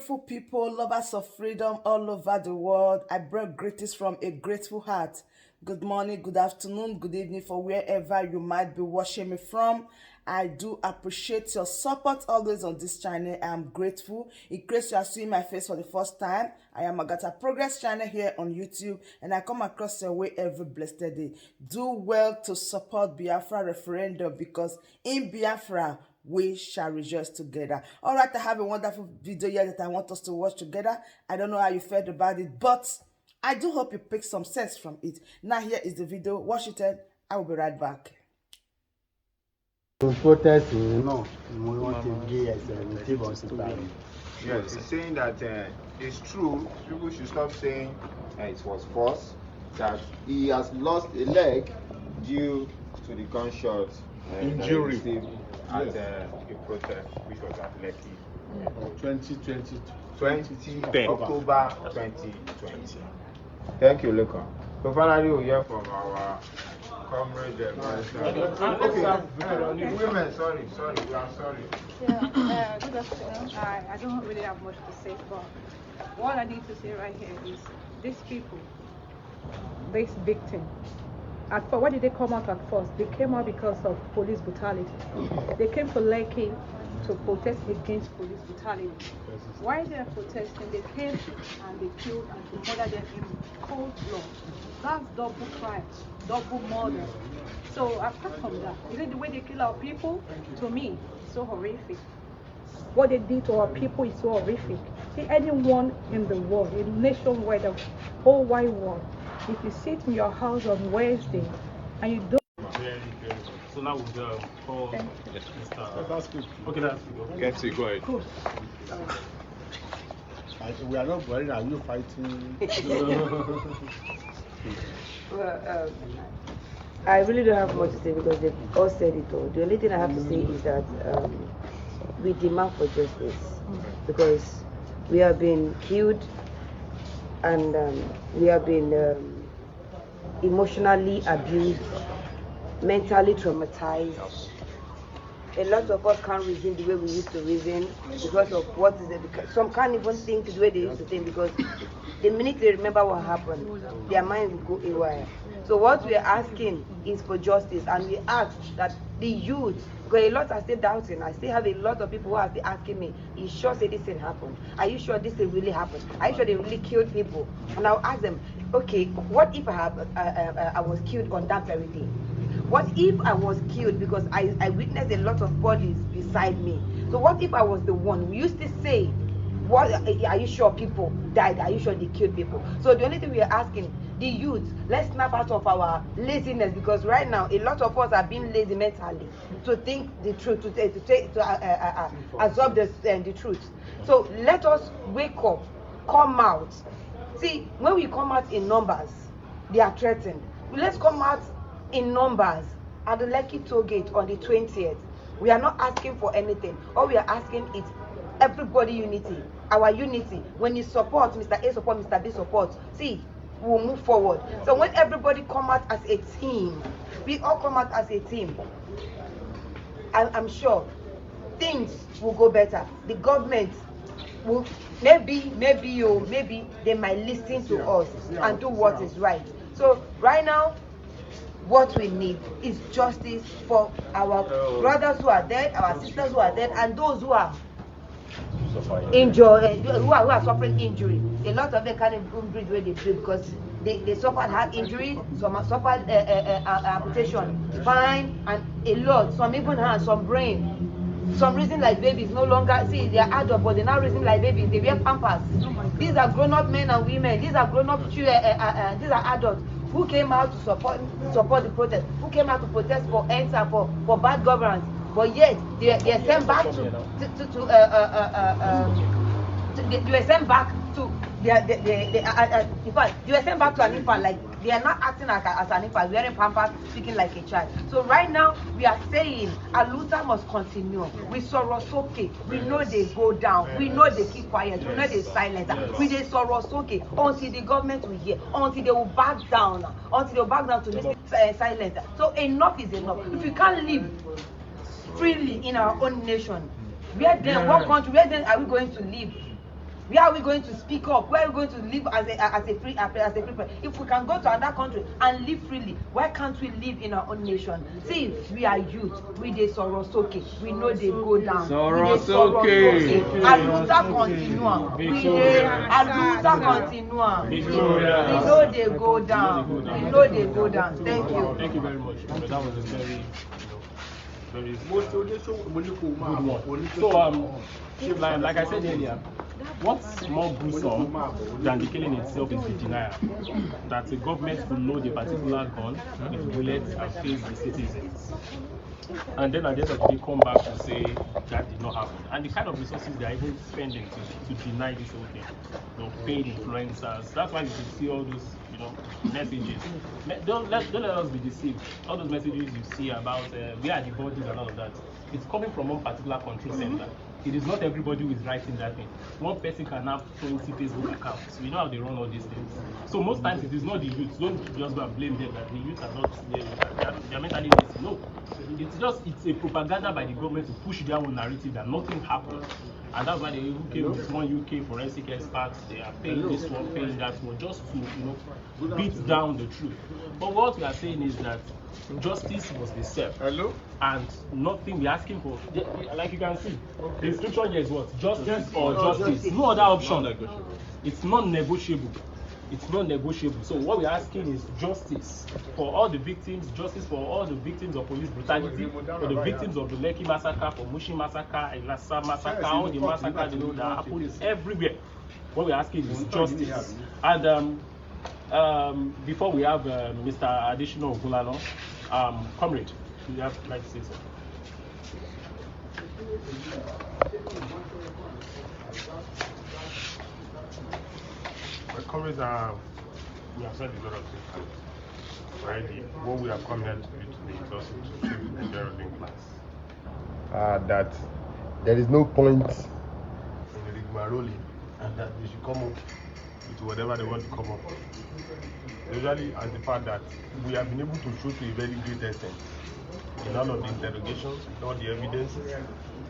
beautiful people, lovers of freedom all over the world. I bring greetings from a grateful heart. Good morning, good afternoon, good evening for wherever you might be watching me from. I do appreciate your support always on this channel. I am grateful. In case you are seeing my face for the first time, I am Agatha Progress channel here on YouTube, and I come across your way every blessed day. Do well to support Biafra referendum, because in Biafra, we shall rejoice together. All right, I have a wonderful video here that I want us to watch together. I don't know how you felt about it, but I do hope you pick some sense from it. Now here is the video. Watch it and I will be right back. Protesting, no, we want to get Yes, he's saying that it's true. People should stop saying it was false, that he has lost a leg due to the gunshot injury that he received at a protest, which was at Lekki. 20 October 2020. Thank you, Luca. So finally, we hear from our comrade. Women, sorry, we are sorry. Yeah, good afternoon. I don't really have much to say, but what I need to say right here is these people, this victim, at first, why did they come out at first? They came out because of police brutality. They came to Lekki to protest against police brutality. While they are protesting, they came and they killed and they murdered them in cold blood. That's double crime, double murder. So apart from that, the way they kill our people, to me, it's so horrific. What they did to our people is so horrific. See, anyone in the world, in nationwide, the whole wide world, if you sit in your house on Wednesday and you don't. So now we'll call Mr. That's good. Okay, that's good. Get it, go ahead. Cool. We are not worried. Are you fighting? Well, I really don't have much to say because they've all said it all. The only thing I have to say is that we demand for justice because we have been killed and we have been emotionally abused, mentally traumatized. A lot of us can't reason the way we used to reason because of what is it. Some can't even think the way they used to think because the minute they remember what happened, their mind will go awry. So what we are asking is for justice, and we ask that the youth, because a lot are still doubting. I still have a lot of people who are still asking me, "You sure say this thing happened? Are you sure this thing really happened? Are you sure they really killed people?" And I'll ask them, "Okay, what if I was killed on that very day? What if I was killed because I witnessed a lot of bodies beside me? So what if I was the one?" We used to say, "What are you sure people died? Are you sure they killed people?" So the only thing we are asking the youth, let's snap out of our laziness, because right now a lot of us are being lazy mentally to think the truth, to absorb the truth. So let us wake up, come out. See, when we come out in numbers, they are threatened. Let's come out in numbers at the Lekki toll gate on the 20th. We are not asking for anything. All we are asking is everybody unity, our unity. When you support Mr. A, support Mr. B, support, see, we'll move forward. So when everybody come out as a team, we all come out as a team, I'm sure things will go better. The government will maybe they might listen to us and do what is right. So right now, what we need is justice for our brothers who are dead, our sisters who are dead, and those who are injured, who are suffering injury. A lot of them can't even breathe where they breathe because they suffered heart injury, some have suffered amputation, spine, and a lot. Some even hands, some brain. Some reason like babies no longer, see, they are adults, but they now reason like babies. They wear pampers. These are grown-up men and women. These are grown-up these are adults who came out to support the protest, who came out to protest for answer for bad governance. But yet they are sent back to they were sent back to in fact they were sent back to an infant. Like, they are not acting like as an infant, wearing pampers, speaking like a child. So right now we are saying Aluta must continue. We Sorosoke, we know they go down, we know they keep quiet, we know they silent. We they Sorosoke until the government will hear, until they will back down, to this silence. So enough is enough. If we can't live freely in our own nation, where then, what country, where then are we going to live? Where are we going to speak up? Where are we going to live as a free person? If we can go to another country and live freely, why can't we live in our own nation? See, we are youth. We dey Sorosoke. We know they go down. Sorosoke. Aluta continua. We dey Aluta continua. We know they go down. We know they go down. Thank you. Thank you very much. That was a very good one. So, like I said earlier, what's more gruesome than the killing itself is the denial that the government will load a particular gun with bullets and face the citizens. And then at the end of the day, come back to say that did not happen. And the kind of resources they are even spending to deny this whole thing. Paid influencers. That's why you can see all those, messages. Don't let us be deceived. All those messages you see about where are the bodies and all of that. It's coming from one particular control center. It is not everybody who is writing that thing. One person can have 20 Facebook accounts. We know how they run all these things. So most times it is not the youth. Don't just go and blame them that the youth are not they are mentally lazy. No. It's a propaganda by the government to push their own narrative that nothing happened. And that's why they even came with one UK forensic experts. They are paying this one, paying that one, just to beat down the truth. But what we are saying is that justice must be served. Hello? And nothing we're asking for, like you can see, the instruction here is what? Justice or justice. No other option. It's not negotiable. It's not negotiable. So what we're asking is justice for all the victims, justice for all the victims of police brutality, for the victims of the Lekki massacre, for Mushin massacre, Elasa massacre, all the massacres that happened everywhere. What we're asking is justice. And before we have Mr. Additional Ogulano, comrade, you have like to say something. My comrades, we have said a lot of things already. What we have come here to do today is also to show the Geraldine class that there is no point in rigmaroling and that they should come up with whatever they want to come up with. Usually, as the fact that we have been able to show to a very great extent in all of the interrogations, with all the evidences,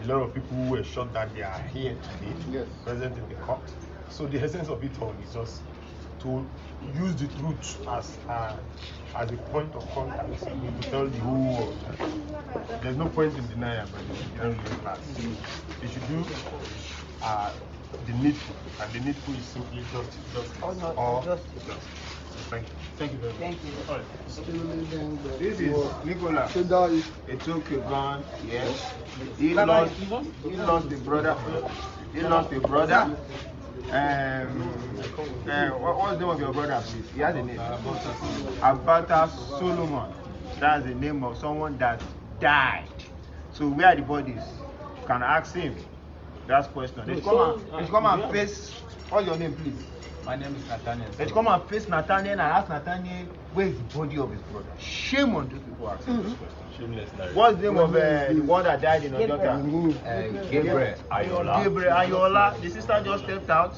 a lot of people who were shot that they are here today, present in the court. So the essence of it all is just to use the truth as a point of contact to tell the whole world. There's no point in denying about the Geraldine class. They should do the needful, and the needful is simply justice. Justice. Thank you. Thank you very much. Thank you. This is Nicola. It took a gun, yes. He lost a brother. He lost a brother. What's the name of your brother, please? He has a name. Abata Solomon. That's the name of someone that died. So where are the bodies? You can ask him. That's question. Let's come and face. What's your name, please? My name is Nathaniel. Let's come and face Nathaniel and ask Nathaniel where is the body of his brother. Shame on those people asking this question. Shameless narrative. What's the name of the one that died in Ojota? Gabriel Ayola. Gabriel Ayola. The sister just stepped out.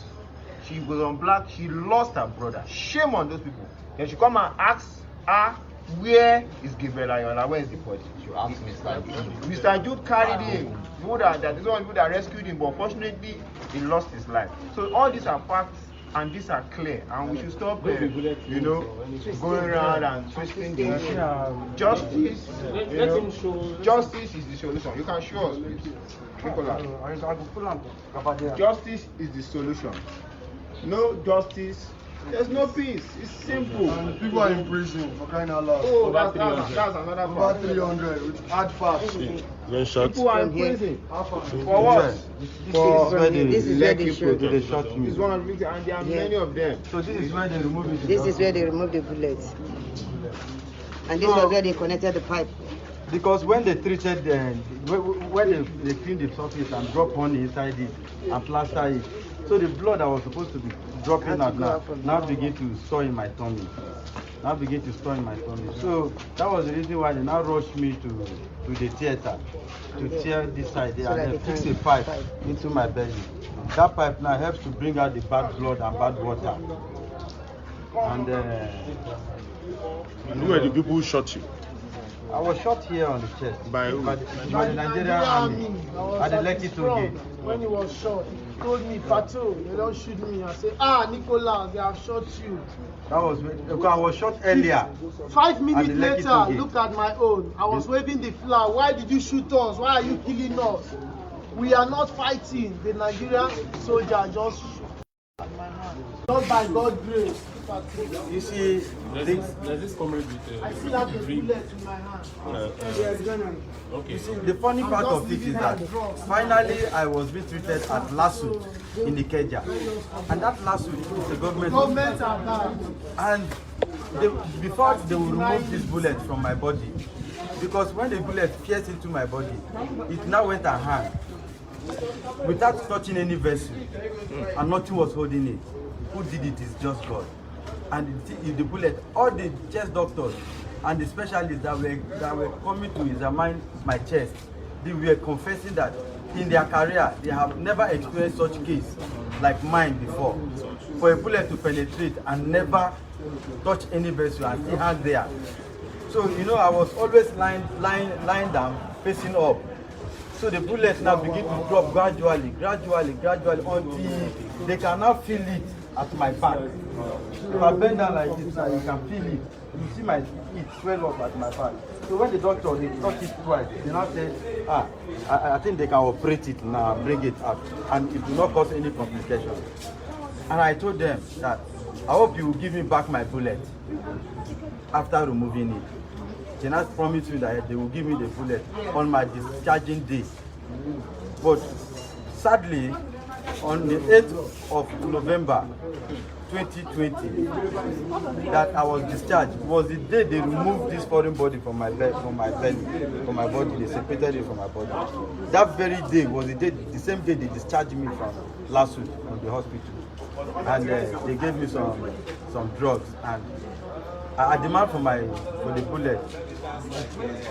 She was on black. She lost her brother. Shame on those people. Then she come and ask her where is Gabriel Ayola? Where is the body? You ask Mr. Jude. Mr. Jude carried him. That is one that rescued him, but unfortunately he lost his life. So all these are facts. And these are clear, and we should stop, going around and twisting the issue. Justice, justice is the solution. You can show us, please. Nicola. Justice is the solution. No justice, there's no peace. It's simple. And people are in prison for crying out loud. Oh, that's another Over part. 300 with hard facts. People are in prison. For what? This is where they shoot. It's one of the things, and there are many of them. So this is where they remove it. This is where they remove the bullets. And this was where they connected the pipe. Because when they treated when they cleaned the surface and drop honey inside it and plaster it, so the blood that was supposed to be dropping out now begin to store in my tummy. So that was the reason why they now rushed me to the theater to tear this side and then fix a pipe into my belly. That pipe now helps to bring out the bad blood and bad water. And who are the people who shot you? I was shot here on the chest By who? by the Nigerian army at the Lekki toll gate. When he was shot, told me, Pato, they don't shoot me. I said, Nicolas, they have shot you. That was because I was shot earlier. 5 minutes At the Lekki later, toll gate. look at my own. I was waving the flag. Why did you shoot us? Why are you killing us? We are not fighting. The Nigerian soldier just shoot at my hand. Not by God's grace. You see, There's this comrade with I still have the drink. bullet in my hand. Okay. you see, the funny part of it is that finally I was being treated at LASU in Ikeja, and that LASU is a government. Government are bad. And before they will remove this bullet from my body, because when the bullet pierced into my body, it now went and hang without touching any vessel, and nothing was holding it. Who did it is just God. And the bullet, all the chest doctors and the specialists that were coming to examine my chest, they were confessing that in their career they have never experienced such case like mine before. For a bullet to penetrate and never touch any vessel and still hang there. So I was always lying down, facing up. So the bullet now begin to drop gradually until they can now feel it at my back. If I bend down like this now, you can feel it. You see my feet swell up at my back. So when the doctor, they touch it twice, they now say, I think they can operate it now, bring it out, and it will not cause any complication. And I told them that I hope you will give me back my bullet after removing it. They now promised me that they will give me the bullet on my discharging day. But sadly, on the 8th of November 2020, that I was discharged, was the day they removed this foreign body from my belly, from my body. They separated it from my body. That very day was the same day they discharged me from LASU, from the hospital, and they gave me some drugs, and I demand for the bullet.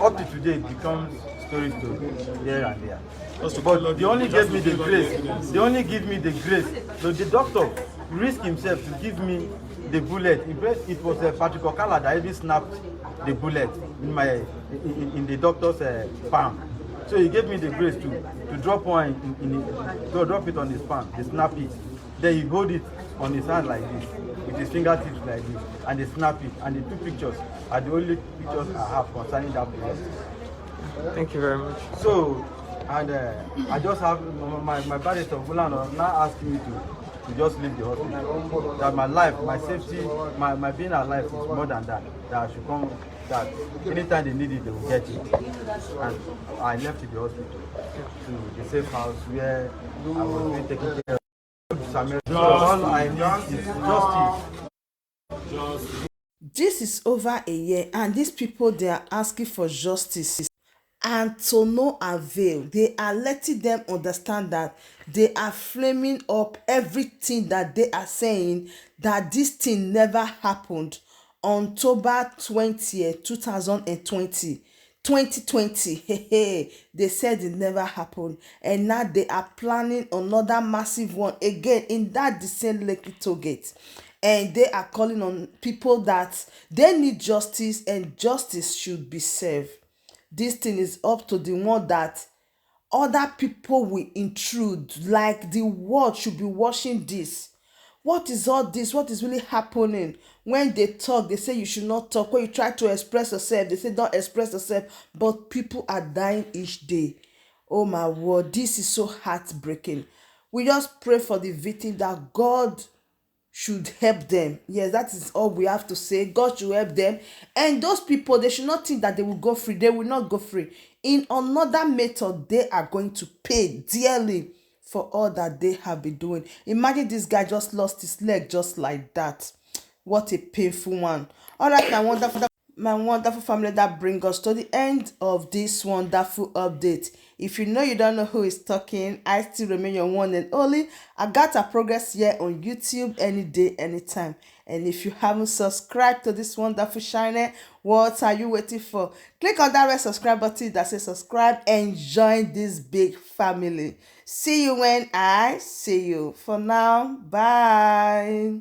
Up to today, it becomes story here and there. But they only gave me the grace. They only give me the grace. So the doctor risked himself to give me the bullet. It was Patrick Okala that even snapped the bullet in the doctor's palm. So he gave me the grace to drop one to drop it on his palm, they snap it. Then he hold it on his hand like this, with his fingertips like this, and they snap it. And the two pictures are the only pictures I have concerning that bullet. Thank you very much. So, and I just have my barrister Fulano now asking me to just leave the hospital. That my life, my safety, my being alive is more than that. That I should come, that anytime they need it, they will get it. And I left the hospital to the safe house where I was being taken care of. So all I need is justice. This is over a year, and these people, they are asking for justice, and to no avail. They are letting them understand that they are flaming up everything that they are saying, that this thing never happened. October 20th 2020, they said it never happened, and now they are planning another massive one again in that the same Lekki toll gate. And they are calling on people that they need justice, and justice should be served. This thing is up to the one that other people will intrude, like the world should be watching this. What is all this? What is really happening? When they talk, they say you should not talk. When you try to express yourself, they say don't express yourself. But people are dying each day. Oh my word, this is so heartbreaking. We just pray for the victim that God should help them. Yes, that is all we have to say. God should help them. And those people, they should not think that they will go free. They will not go free. In another method, they are going to pay dearly for all that they have been doing. Imagine this guy just lost his leg just like that. What a painful one. All right, my wonderful family, that brings us to the end of this wonderful update. If you don't know who is talking, I still remain your one and only Agatha Progress here on YouTube, any day, anytime. And if you haven't subscribed to this wonderful channel, what are you waiting for? Click on that red subscribe button that says subscribe and join this big family. See you when I see you. For now, bye.